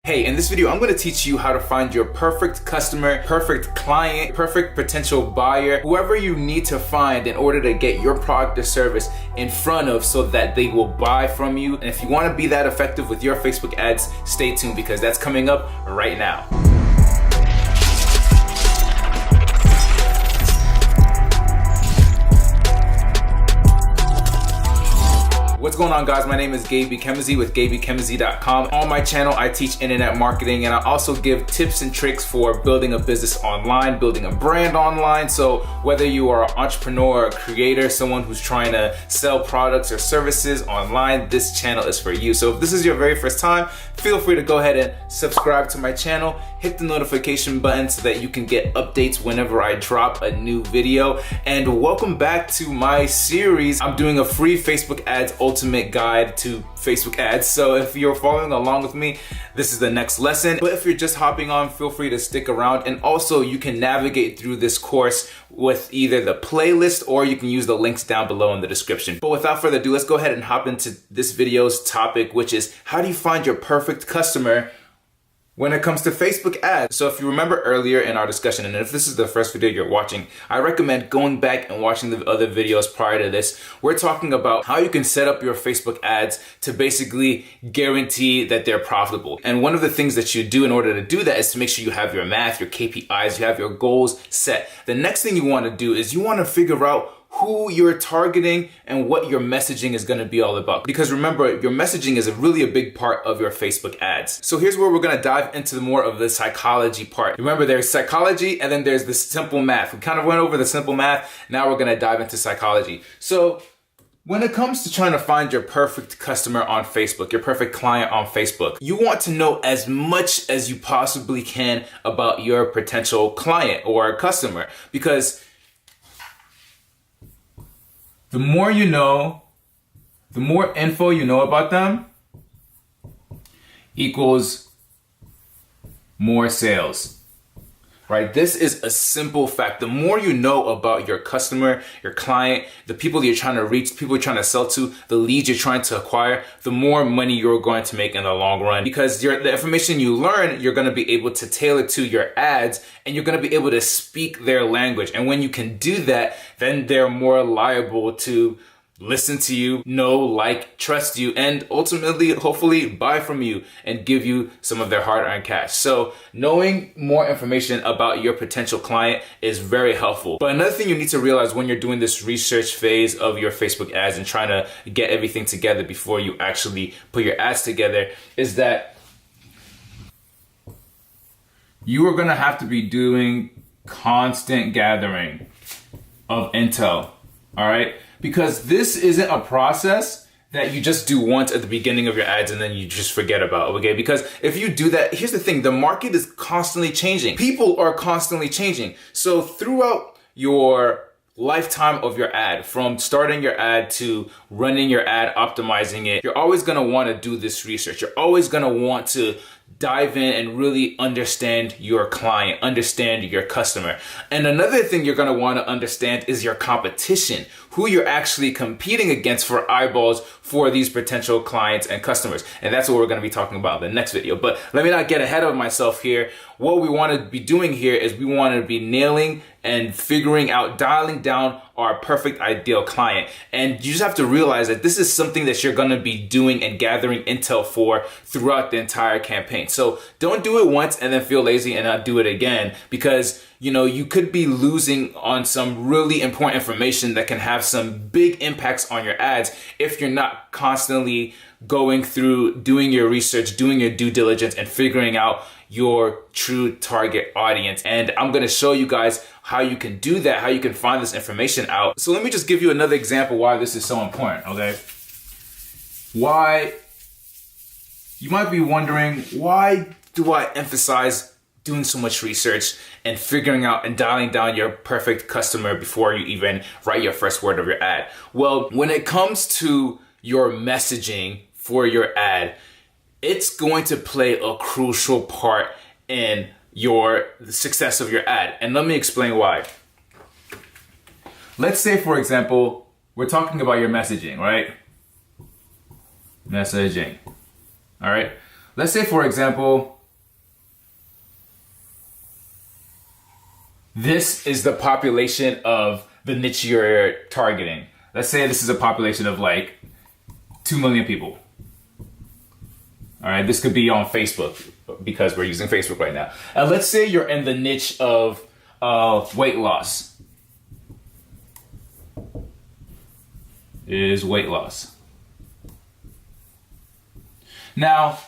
Hey, in this video, I'm going to teach you how to find your perfect customer, perfect client, perfect potential buyer, whoever you need to find in order to get your product or service in front of so that they will buy from you. And if you want to be that effective with your Facebook ads, stay tuned because that's coming up right now. What's going on, guys? My name is Gaby Kemsey with GabyKemsey.com. On my channel, I teach internet marketing and I also give tips and tricks for building a business online, building a brand online. So whether you are an entrepreneur, a creator, someone who's trying to sell products or services online, this channel is for you. So if this is your very first time, feel free to go ahead and subscribe to my channel, hit the notification button so that you can get updates whenever I drop a new video. And welcome back to my series. I'm doing a free Facebook ads ultimate guide to Facebook ads. So if you're following along with me, this is the next lesson. But if you're just hopping on, feel free to stick around. And also you can navigate through this course with either the playlist or you can use the links down below in the description. But without further ado, let's go ahead and hop into this video's topic, which is how do you find your perfect customer when it comes to Facebook ads. So if you remember earlier in our discussion, and if this is the first video you're watching, I recommend going back and watching the other videos prior to this. We're talking about how you can set up your Facebook ads to basically guarantee that they're profitable. And one of the things that you do in order to do that is to make sure you have your math, your KPIs, you have your goals set. The next thing you want to do is you want to figure out who you're targeting and what your messaging is going to be all about. Because remember, your messaging is really a big part of your Facebook ads. So here's where we're going to dive into more of the psychology part. Remember, there's psychology and then there's the simple math. We kind of went over the simple math. Now we're going to dive into psychology. So when it comes to trying to find your perfect customer on Facebook, your perfect client on Facebook, you want to know as much as you possibly can about your potential client or customer, because the more you know, the more info you know about them equals more sales, right? This is a simple fact. The more you know about your customer, your client, the people you're trying to reach, the people you're trying to sell to, the leads you're trying to acquire, the more money you're going to make in the long run. Because the information you learn, you're going to be able to tailor to your ads and you're going to be able to speak their language. And when you can do that, then they're more liable to listen to you, know, like, trust you, and ultimately, hopefully, buy from you and give you some of their hard-earned cash. So knowing more information about your potential client is very helpful. But another thing you need to realize when you're doing this research phase of your Facebook ads and trying to get everything together before you actually put your ads together is that you are going to have to be doing constant gathering of intel, all right? Because this isn't a process that you just do once at the beginning of your ads and then you just forget about, okay? Because if you do that, here's the thing, the market is constantly changing. People are constantly changing. So throughout your lifetime of your ad, from starting your ad to running your ad, optimizing it, you're always gonna wanna do this research. You're always gonna want to dive in and really understand your client, understand your customer. And another thing you're going to want to understand is your competition, who you're actually competing against for eyeballs for these potential clients and customers. And that's what we're going to be talking about in the next video. But let me not get ahead of myself here. What we want to be doing here is we want to be nailing and figuring out, dialing down our perfect ideal client. And you just have to realize that this is something that you're going to be doing and gathering intel for throughout the entire campaign. So don't do it once and then feel lazy and not do it again, because you could be losing on some really important information that can have some big impacts on your ads if you're not constantly going through, doing your research, doing your due diligence, and figuring out your true target audience. And I'm going to show you guys how you can do that, how you can find this information out. So let me just give you another example why this is so important, okay? Why, you might be wondering, why do I emphasize doing so much research and figuring out and dialing down your perfect customer before you even write your first word of your ad? Well, when it comes to your messaging for your ad, it's going to play a crucial part in the success of your ad. And let me explain why. Let's say, for example, we're talking about your messaging, right? Messaging. All right. Let's say, for example, this is the population of the niche you're targeting. Let's say this is a population of like 2 million people. All right, this could be on Facebook because we're using Facebook right now. And let's say you're in the niche of weight loss. Is weight loss. Now,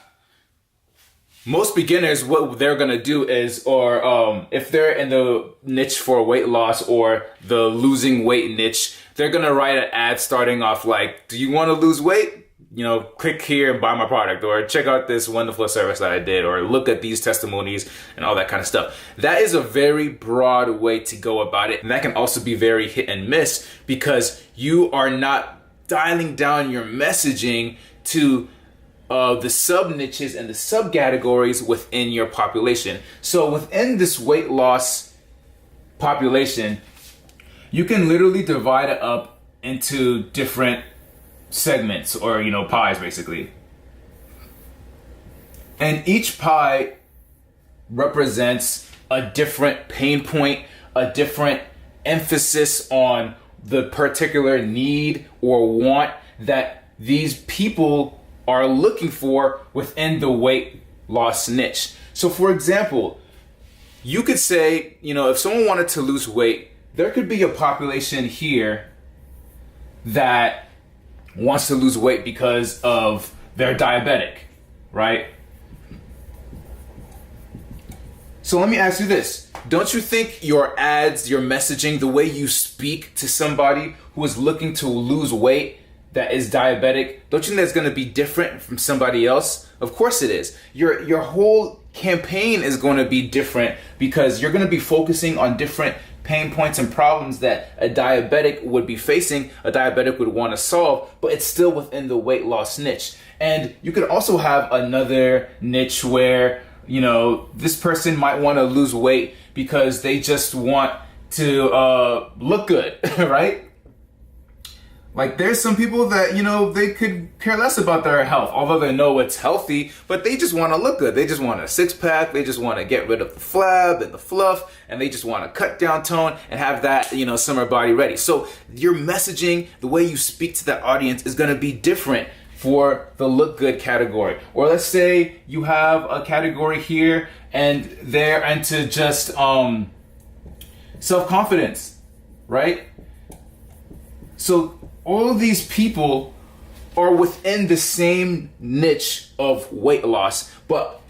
most beginners, what they're gonna do is, or if they're in the niche for weight loss or the losing weight niche, they're gonna write an ad starting off like, do you wanna lose weight? You know, click here and buy my product, or check out this wonderful service that I did, or look at these testimonies and all that kind of stuff. That is a very broad way to go about it. And that can also be very hit and miss because you are not dialing down your messaging to the sub niches and the subcategories within your population. So within this weight loss population, you can literally divide it up into different segments, or pies basically. And each pie represents a different pain point, a different emphasis on the particular need or want that these people are looking for within the weight loss niche. So for example, you could say, if someone wanted to lose weight, there could be a population here that wants to lose weight because of they're diabetic, right? So let me ask you this. Don't you think your ads, your messaging, the way you speak to somebody who is looking to lose weight that is diabetic, don't you think that's going to be different from somebody else? Of course it is. Your whole campaign is going to be different because you're going to be focusing on different pain points and problems that a diabetic would be facing, a diabetic would want to solve, but it's still within the weight loss niche. And you could also have another niche where, this person might want to lose weight because they just want to look good, right? Like there's some people that, they could care less about their health, although they know it's healthy, but they just want to look good. They just want a six pack. They just want to get rid of the flab and the fluff, and they just want to cut down tone and have that, summer body ready. So your messaging, the way you speak to that audience is going to be different for the look good category. Or let's say you have a category here and they're into just self-confidence, right? So all of these people are within the same niche of weight loss, but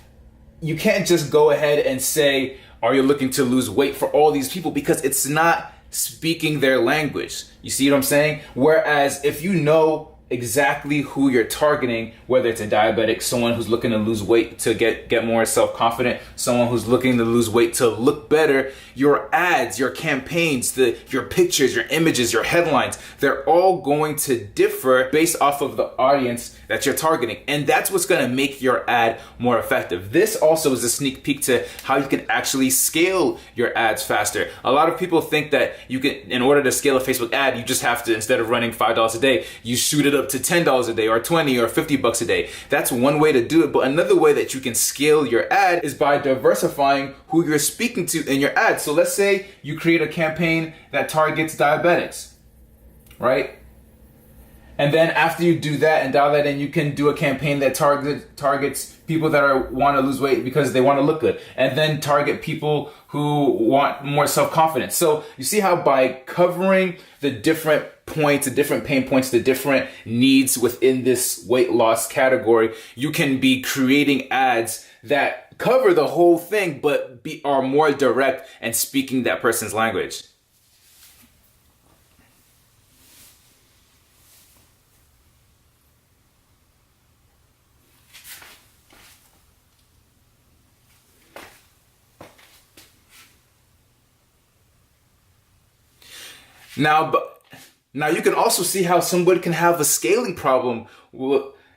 you can't just go ahead and say, are you looking to lose weight for all these people? Because it's not speaking their language. You see what I'm saying? Whereas if you know exactly who you're targeting, whether it's a diabetic, someone who's looking to lose weight to get more self-confident, someone who's looking to lose weight to look better, your ads, your campaigns, your pictures, your images, your headlines, they're all going to differ based off of the audience that you're targeting. And that's what's going to make your ad more effective. This also is a sneak peek to how you can actually scale your ads faster. A lot of people think that you can, in order to scale a Facebook ad, you just have to, instead of running $5 a day, you shoot it up to $10 a day or 20 or 50 bucks a day. That's one way to do it. But another way that you can scale your ad is by diversifying who you're speaking to in your ad. So let's say you create a campaign that targets diabetics, right? And then after you do that and dial that in, you can do a campaign that targets people that want to lose weight because they want to look good, and then target people who want more self-confidence. So you see how by covering the different points, the different pain points, the different needs within this weight loss category, you can be creating ads that cover the whole thing, but are more direct and speaking that person's language. Now you can also see how somebody can have a scaling problem.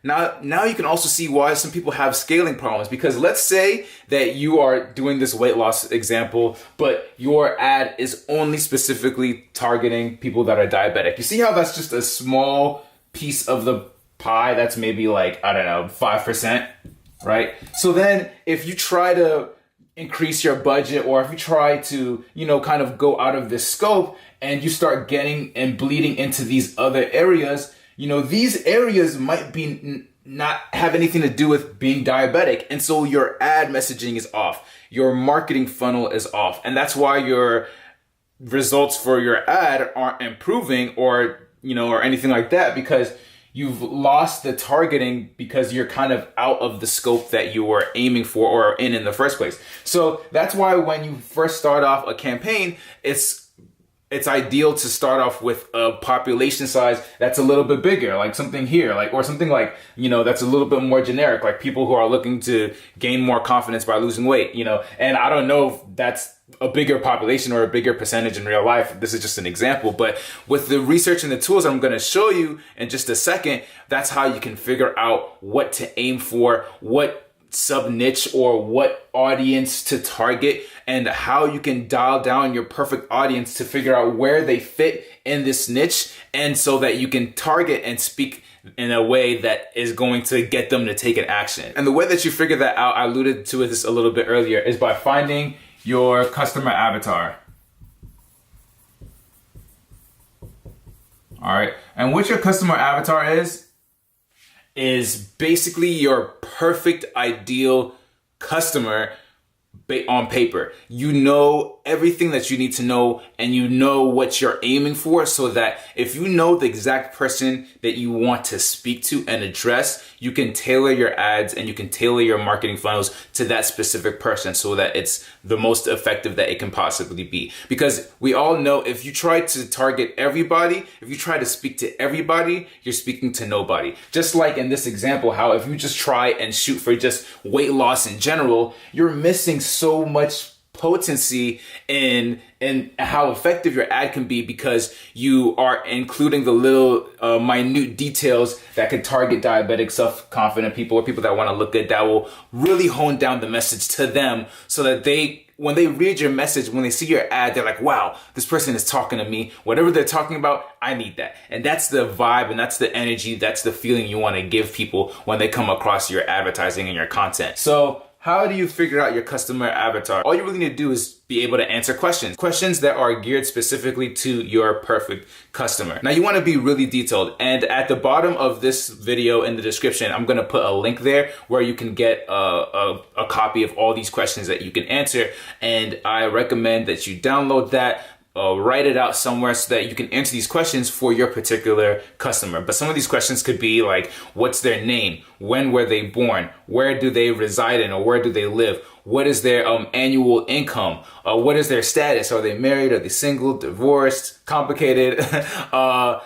Now you can also see why some people have scaling problems, because let's say that you are doing this weight loss example, but your ad is only specifically targeting people that are diabetic. You see how that's just a small piece of the pie? That's maybe like, 5%, right? So then if you try to increase your budget, or if you try to, kind of go out of this scope and you start getting and bleeding into these other areas, these areas might be not have anything to do with being diabetic. And so your ad messaging is off. Your marketing funnel is off. And that's why your results for your ad aren't improving or anything like that, because you've lost the targeting because you're kind of out of the scope that you were aiming for or in the first place. So that's why when you first start off a campaign, it's ideal to start off with a population size that's a little bit bigger, like something here, or something like, that's a little bit more generic, like people who are looking to gain more confidence by losing weight, and I don't know if that's a bigger population or a bigger percentage in real life. This is just an example, but with the research and the tools I'm going to show you in just a second, that's how you can figure out what to aim for, what sub niche or what audience to target, and how you can dial down your perfect audience to figure out where they fit in this niche, and so that you can target and speak in a way that is going to get them to take an action. And the way that you figure that out, I alluded to this a little bit earlier, is by finding your customer avatar. All right, and what your customer avatar is basically your perfect ideal customer on paper. You know everything that you need to know, and you know what you're aiming for, so that if you know the exact person that you want to speak to and address, you can tailor your ads and you can tailor your marketing funnels to that specific person so that it's the most effective that it can possibly be. Because we all know if you try to target everybody, if you try to speak to everybody, you're speaking to nobody. Just like in this example, how if you just try and shoot for just weight loss in general, you're missing so much potency in how effective your ad can be, because you are including the little minute details that could target diabetic, self-confident people, or people that want to look good, that will really hone down the message to them, so that when they read your message, when they see your ad, they're like, wow, this person is talking to me. Whatever they're talking about, I need that. And that's the vibe, and that's the energy, that's the feeling you want to give people when they come across your advertising and your content. So how do you figure out your customer avatar? All you really need to do is be able to answer questions that are geared specifically to your perfect customer. Now you want to be really detailed, and at the bottom of this video in the description, I'm going to put a link there where you can get a copy of all these questions that you can answer, and I recommend that you download that. Write it out somewhere so that you can answer these questions for your particular customer. But some of these questions could be like, what's their name? When were they born? Where do they reside in, or where do they live? What is their annual income? What is their status? Are they married? Are they single, divorced, complicated? Are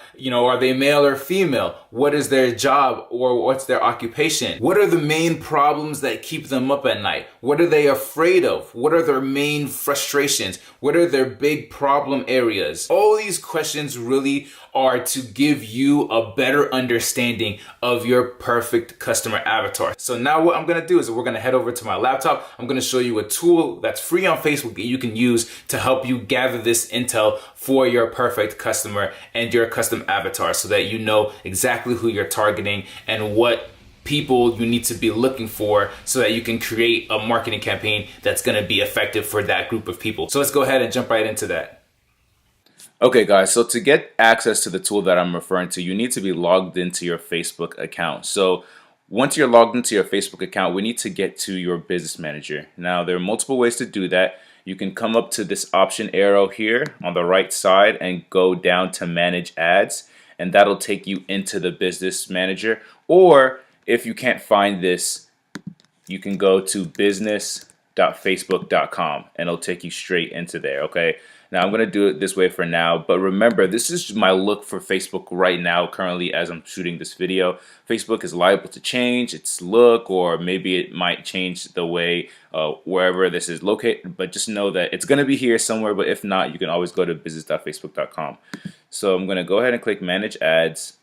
they male or female? What is their job, or what's their occupation? What are the main problems that keep them up at night? What are they afraid of? What are their main frustrations? What are their big problem areas? All these questions really are to give you a better understanding of your perfect customer avatar. So now what I'm gonna do is we're gonna head over to my laptop. I'm gonna show you a tool that's free on Facebook that you can use to help you gather this intel for your perfect customer and your custom avatar, so that you know exactly who you're targeting and what people you need to be looking for, so that you can create a marketing campaign that's gonna be effective for that group of people. So let's go ahead and jump right into that. Okay guys, so to get access to the tool that I'm referring to, you need to be logged into your Facebook account. So once you're logged into your Facebook account, we need to get to your business manager. Now there are multiple ways to do that. You can come up to this option arrow here on the right side and go down to manage ads, and that'll take you into the business manager. Or if you can't find this, you can go to business.facebook.com and it'll take you straight into there, okay? Now I'm going to do it this way for now, but remember, this is my look for Facebook right now, currently as I'm shooting this video. Facebook is liable to change its look, or maybe it might change the way wherever this is located, but just know that it's going to be here somewhere, but if not, you can always go to business.facebook.com. So I'm going to go ahead and click manage ads,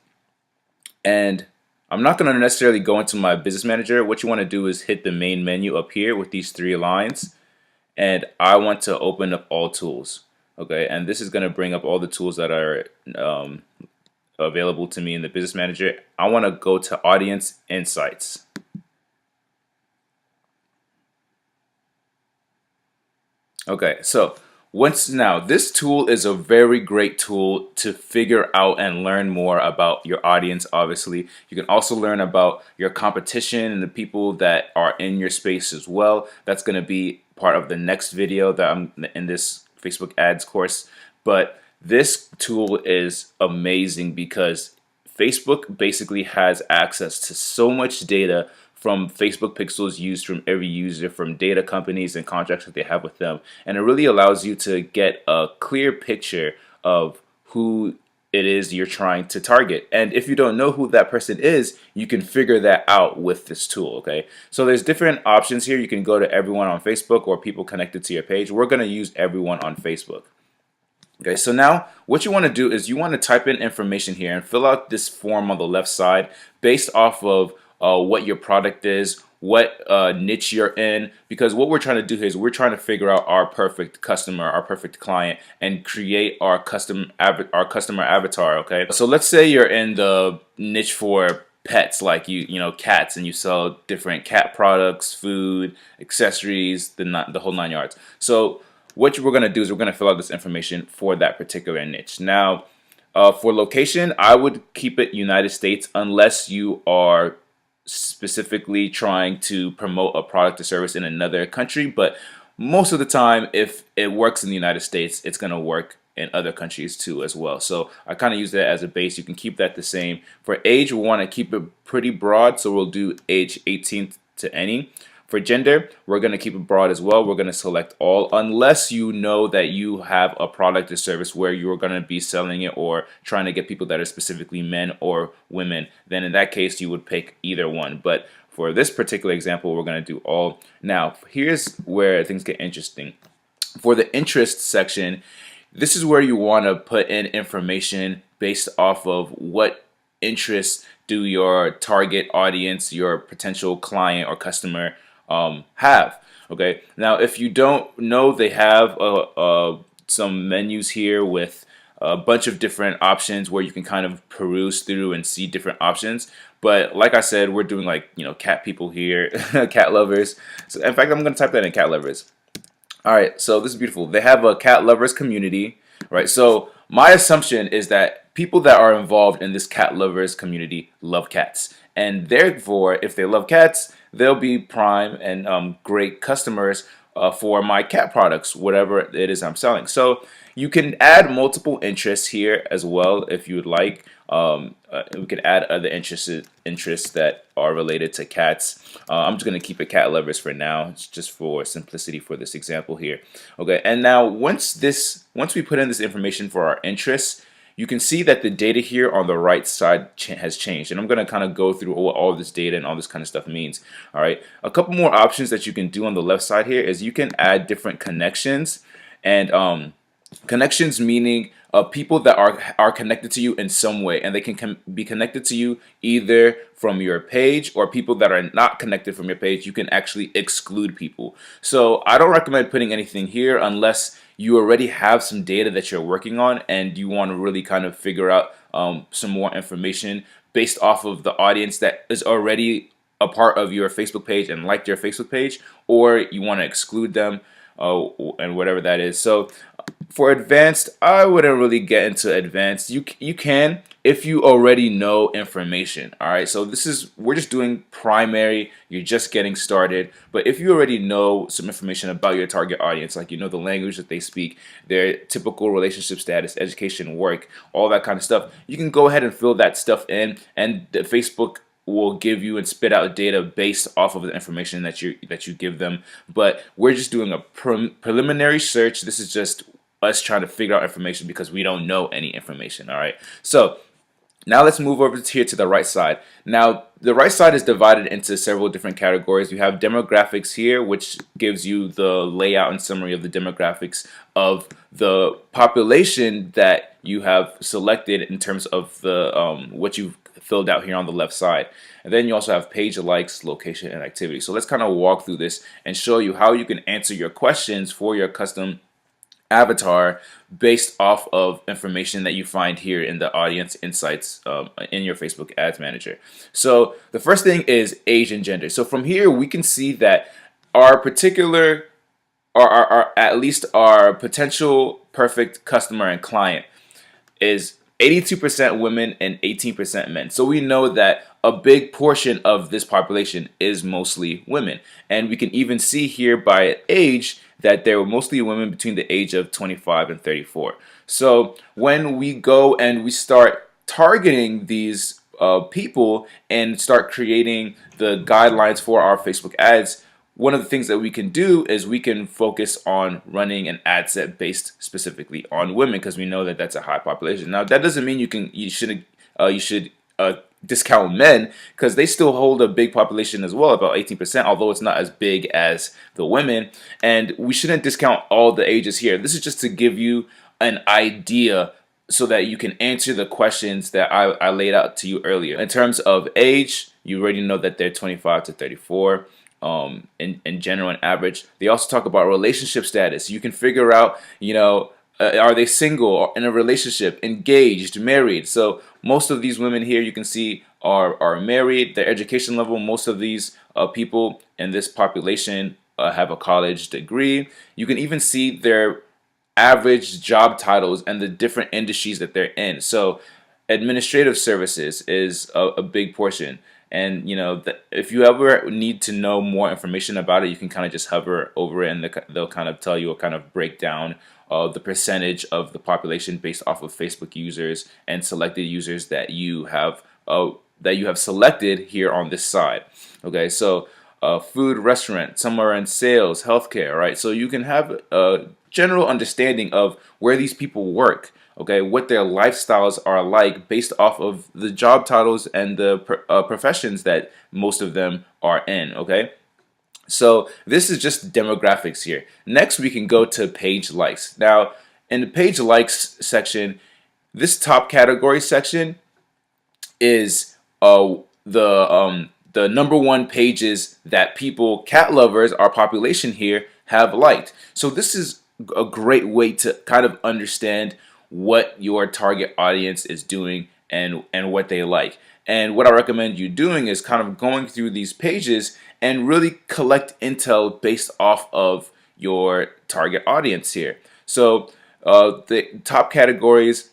and I'm not going to necessarily go into my business manager. What you want to do is hit the main menu up here with these three lines, and I want to open up all tools. Okay, and this is going to bring up all the tools that are available to me in the business manager. I want to go to audience insights. Okay, so now this tool is a very great tool to figure out and learn more about your audience. Obviously, you can also learn about your competition and the people that are in your space as well. That's going to be part of the next video that I'm in this Facebook ads course. But this tool is amazing because Facebook basically has access to so much data from Facebook pixels used from every user, from data companies and contracts that they have with them. And it really allows you to get a clear picture of who it is you're trying to target. And if you don't know who that person is, you can figure that out with this tool, okay? So there's different options here. You can go to everyone on Facebook or people connected to your page. We're gonna use everyone on Facebook. Okay, so now what you want to do is you want to type in information here and fill out this form on the left side based off of what your product is, what niche you're in, because what we're trying to do here is we're trying to figure out our perfect customer, our perfect client, and create our our customer avatar. Okay, so let's say you're in the niche for pets, like you know cats, and you sell different cat products, food, accessories, the whole nine yards. So what we're going to do is we're going to fill out this information for that particular niche. Now, for location, I would keep it United States unless you are specifically trying to promote a product or service in another country. But most of the time, if it works in the United States, it's going to work in other countries too as well. So I kind of use that as a base. You can keep that the same. For age, we want to keep it pretty broad. So we'll do age 18 to any. For gender, we're going to keep it broad as well. We're going to select all unless you know that you have a product or service where you're going to be selling it or trying to get people that are specifically men or women. Then in that case, you would pick either one. But for this particular example, we're going to do all. Now, here's where things get interesting. For the interest section, this is where you want to put in information based off of what interests do your target audience, your potential client or customer have. Okay, now if you don't know, they have some menus here with a bunch of different options where you can kind of peruse through and see different options. But like I said, we're doing like, you know, cat people here, cat lovers. So in fact, I'm going to type that in, cat lovers. All right, so this is beautiful. They have a cat lovers community, right? So my assumption is that people that are involved in this cat lovers community love cats. And therefore, if they love cats, they'll be prime and great customers for my cat products, whatever it is I'm selling. So you can add multiple interests here as well if you would like. We can add other interests that are related to cats. I'm just going to keep it cat lovers for now. It's just for simplicity for this example here. Okay, and now once we put in this information for our interests, you can see that the data here on the right side has changed. And I'm going to kind of go through what all of this data and all this kind of stuff means. All right. A couple more options that you can do on the left side here is you can add different connections. And connections meaning people that are connected to you in some way. And they can be connected to you either from your page, or people that are not connected from your page. You can actually exclude people. So I don't recommend putting anything here unless you already have some data that you're working on and you want to really kind of figure out some more information based off of the audience that is already a part of your Facebook page and liked your Facebook page, or you want to exclude them and whatever that is. So for advanced, I wouldn't really get into advanced. You can if you already know information. All right, so we're just doing primary. You're just getting started. But if you already know some information about your target audience, like you know the language that they speak, their typical relationship status, education, work, all that kind of stuff, you can go ahead and fill that stuff in, and the Facebook will give you and spit out data based off of the information that you give them. But we're just doing a preliminary search. This is just us trying to figure out information because we don't know any information. All right, so now let's move over here to the right side. Now the right side is divided into several different categories. You have demographics here, which gives you the layout and summary of the demographics of the population that you have selected in terms of the what you've filled out here on the left side. And then you also have page likes, location, and activity. So let's kind of walk through this and show you how you can answer your questions for your custom avatar based off of information that you find here in the audience insights in your Facebook Ads Manager. So the first thing is age and gender. So from here we can see that our particular or at least our potential perfect customer and client is 82% women and 18% men. So we know that a big portion of this population is mostly women. And we can even see here by age that there were mostly women between the age of 25 and 34. So when we go and we start targeting these people and start creating the guidelines for our Facebook ads, one of the things that we can do is we can focus on running an ad set based specifically on women, because we know that that's a high population. Now that doesn't mean you should discount men, because they still hold a big population as well, about 18%, although it's not as big as the women. And we shouldn't discount all the ages here. This is just to give you an idea so that you can answer the questions that I laid out to you earlier. In terms of age, you already know that they're 25 to 34. In general and average. They also talk about relationship status. You can figure out, are they single or in a relationship, engaged, married? So most of these women here you can see are married. Their education level, most of these people in this population have a college degree. You can even see their average job titles and the different industries that they're in. So administrative services is a big portion. And if you ever need to know more information about it, you can kind of just hover over it, and they'll kind of tell you a kind of breakdown of the percentage of the population based off of Facebook users and selected users that you have selected here on this side. Okay, so food, restaurant, somewhere in sales, healthcare, right? So you can have a general understanding of where these people work. Okay, what their lifestyles are like based off of the job titles and the professions that most of them are in. Okay, so this is just demographics here. Next, we can go to page likes. Now, in the page likes section, this top category section is the number one pages that people, cat lovers, our population here, have liked. So this is a great way to kind of understand what your target audience is doing and what they like. And what I recommend you doing is kind of going through these pages and really collect intel based off of your target audience here. So the top categories,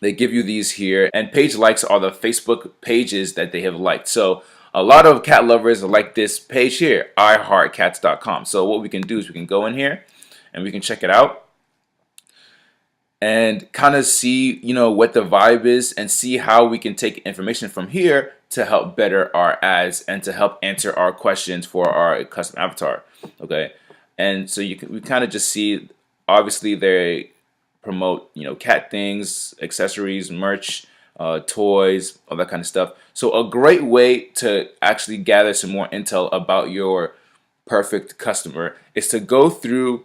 they give you these here, and page likes are the Facebook pages that they have liked. So a lot of cat lovers like this page here, iheartcats.com. So what we can do is we can go in here and we can check it out and kind of see, what the vibe is, and see how we can take information from here to help better our ads and to help answer our questions for our custom avatar. Okay, and so we kind of just see, obviously they promote, cat things, accessories, merch, toys, all that kind of stuff. So a great way to actually gather some more intel about your perfect customer is to go through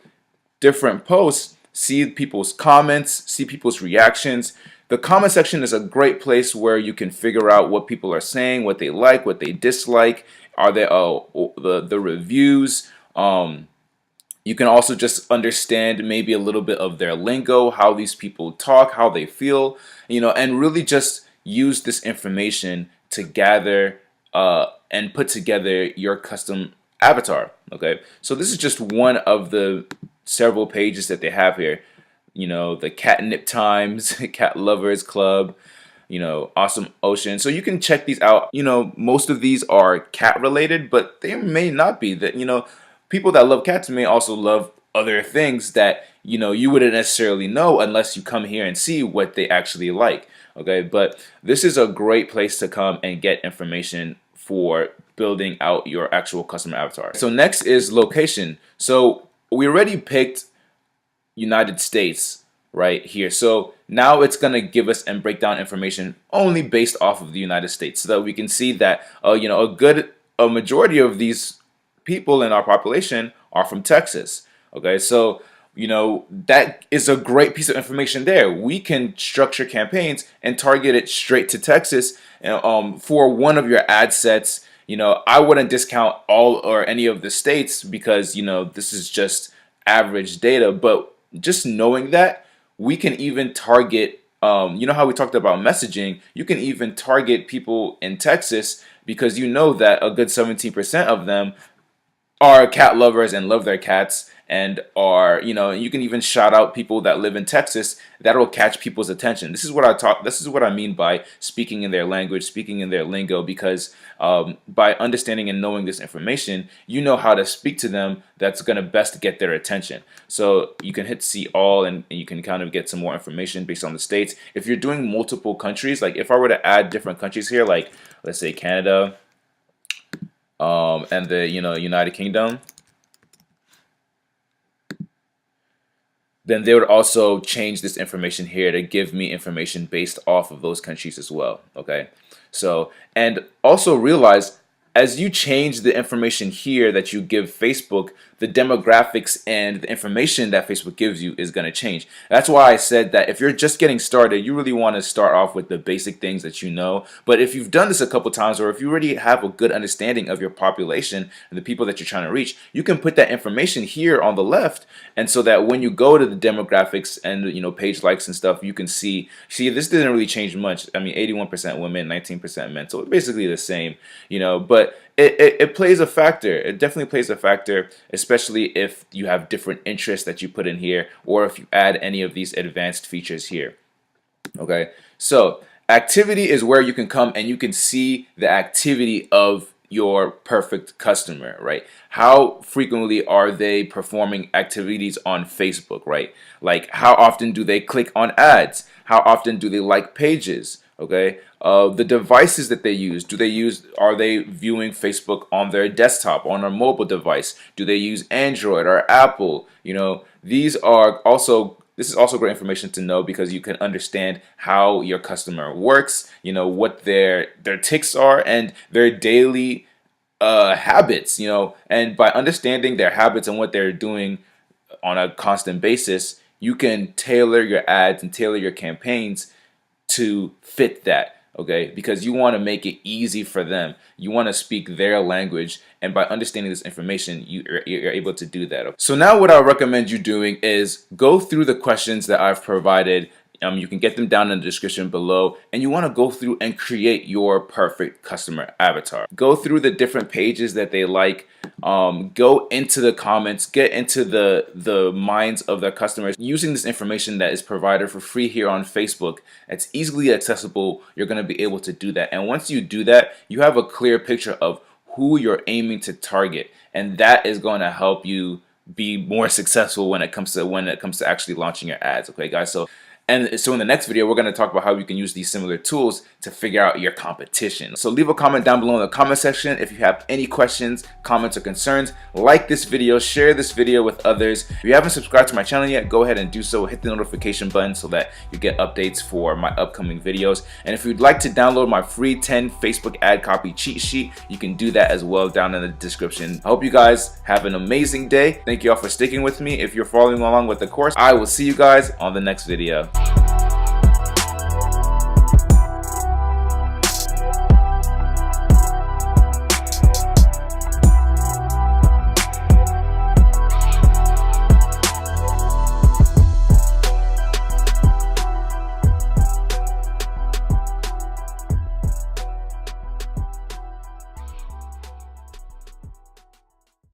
different posts, see people's comments, see people's reactions. The comment section is a great place where you can figure out what people are saying, what they like, what they dislike. Are there the reviews? You can also just understand maybe a little bit of their lingo, how these people talk, how they feel, and really just use this information to gather and put together your custom avatar. Okay, so this is just one of the several pages that they have here. The Catnip Times, Cat Lovers Club, Awesome Ocean. So you can check these out. Most of these are cat related, but they may not be. That people that love cats may also love other things that you wouldn't necessarily know unless you come here and see what they actually like. Okay, but this is a great place to come and get information for building out your actual customer avatar. So next is location. So we already picked United States right here. So now it's going to give us and break down information only based off of the United States, so that we can see that a majority of these people in our population are from Texas. Okay, so that is a great piece of information there. We can structure campaigns and target it straight to Texas for one of your ad sets. I wouldn't discount all or any of the states, because this is just average data, but just knowing that, we can even target, how we talked about messaging, you can even target people in Texas, because that a good 17% of them are cat lovers and love their cats, and are, you can even shout out people that live in Texas. That'll catch people's attention. This is what I mean by speaking in their language, speaking in their lingo, because by understanding and knowing this information, you know how to speak to them that's going to best get their attention. So you can hit see all, and you can kind of get some more information based on the states. If you're doing multiple countries, like if I were to add different countries here, like let's say Canada, and the United Kingdom, then they would also change this information here to give me information based off of those countries as well. Okay, so, and also realize, as you change the information here that you give Facebook, the demographics and the information that Facebook gives you is going to change. That's why I said that if you're just getting started, you really want to start off with the basic things that you know. But if you've done this a couple times, or if you already have a good understanding of your population and the people that you're trying to reach, you can put that information here on the left. And so that when you go to the demographics and page likes and stuff, you can see this didn't really change much. I mean, 81% women, 19% men, so it's basically the same, but it plays a factor. It definitely plays a factor, especially if you have different interests that you put in here, or if you add any of these advanced features here. Okay, so activity is where you can come and you can see the activity of your perfect customer, right? How frequently are they performing activities on Facebook, right? Like, how often do they click on ads? How often do they like pages? Okay, the devices that they use, are they viewing Facebook on their desktop, on a mobile device? Do they use Android or Apple? This is also great information to know, because you can understand how your customer works, what their tics are and their daily habits, and by understanding their habits and what they're doing on a constant basis, you can tailor your ads and tailor your campaigns to fit that. Okay, because you want to make it easy for them. You want to speak their language, and by understanding this information, you're able to do that. So now what I recommend you doing is go through the questions that I've provided. You can get them down in the description below, and you want to go through and create your perfect customer avatar. Go through the different pages that they like. Go into the comments, get into the minds of their customers using this information that is provided for free here on Facebook. It's easily accessible. You're going to be able to do that, and once you do that, you have a clear picture of who you're aiming to target, and that is going to help you be more successful when it comes to actually launching your ads. Okay, guys, so in the next video, we're going to talk about how you can use these similar tools to figure out your competition. So leave a comment down below in the comment section if you have any questions, comments, or concerns. Like this video, share this video with others. If you haven't subscribed to my channel yet, go ahead and do so. Hit the notification button so that you get updates for my upcoming videos. And if you'd like to download my free 10 Facebook ad copy cheat sheet, you can do that as well down in the description. I hope you guys have an amazing day. Thank you all for sticking with me. If you're following along with the course, I will see you guys on the next video.